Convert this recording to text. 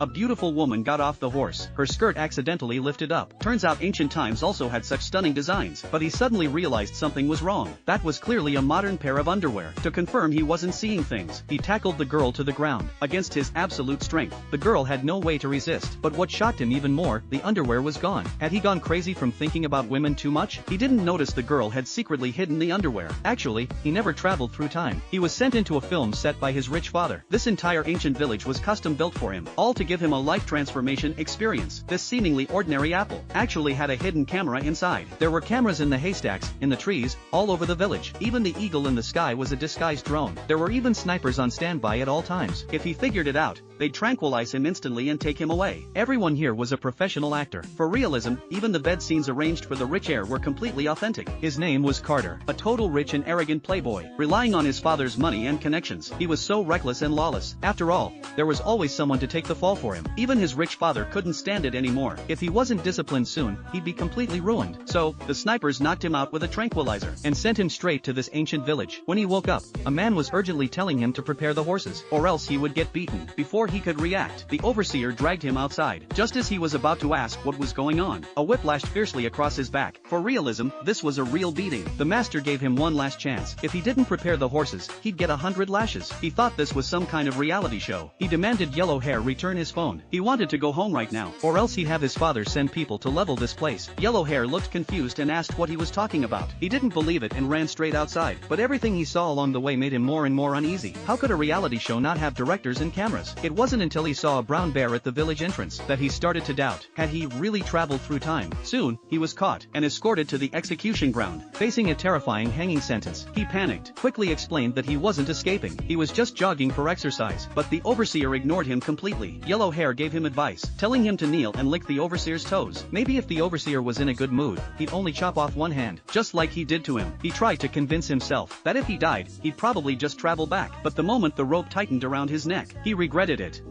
A beautiful woman got off the horse, her skirt accidentally lifted up. Turns out ancient times also had such stunning designs, but he suddenly realized something was wrong. That was clearly a modern pair of underwear. To confirm he wasn't seeing things, he tackled the girl to the ground. Against his absolute strength, the girl had no way to resist. But what shocked him even more, the underwear was gone. Had he gone crazy from thinking about women too much? He didn't notice the girl had secretly hidden the underwear. Actually, he never traveled through time. He was sent into a film set by his rich father. This entire ancient village was custom built for him, all to give him a life transformation experience. This seemingly ordinary apple actually had a hidden camera inside. There were cameras in the haystacks, in the trees, all over the village. Even the eagle in the sky was a disguised drone. There were even snipers on standby at all times. If he figured it out, they'd tranquilize him instantly and take him away. Everyone here was a professional actor. For realism, even the bed scenes arranged for the rich heir were completely authentic. His name was Carter, a total rich and arrogant playboy, relying on his father's money and connections. He was so reckless and lawless. After all, there was always someone to take the fall for him. Even his rich father couldn't stand it anymore. If he wasn't disciplined soon, he'd be completely ruined. So, the snipers knocked him out with a tranquilizer and sent him straight to this ancient village. When he woke up, a man was urgently telling him to prepare the horses, or else he would get beaten. Before he could react, the overseer dragged him outside. Just as he was about to ask what was going on, a whip lashed fiercely across his back. For realism, this was a real beating. The master gave him one last chance. If he didn't prepare the horses, he'd get 100 lashes. He thought this was some kind of reality show. He demanded Yellow Hair return his phone. He wanted to go home right now, or else he'd have his father send people to level this place. Yellow Hair looked confused and asked what he was talking about. He didn't believe it and ran straight outside, but everything he saw along the way made him more and more uneasy. How could a reality show not have directors and cameras? It wasn't until he saw a brown bear at the village entrance that he started to doubt. Had he really traveled through time? Soon, he was caught and escorted to the execution ground, facing a terrifying hanging sentence. He panicked, quickly explained that he wasn't escaping. He was just jogging for exercise, but the overseer ignored him completely. Yellow Hair gave him advice, telling him to kneel and lick the overseer's toes. Maybe if the overseer was in a good mood, he'd only chop off one hand, just like he did to him. He tried to convince himself that if he died, he'd probably just travel back. But the moment the rope tightened around his neck, he regretted it.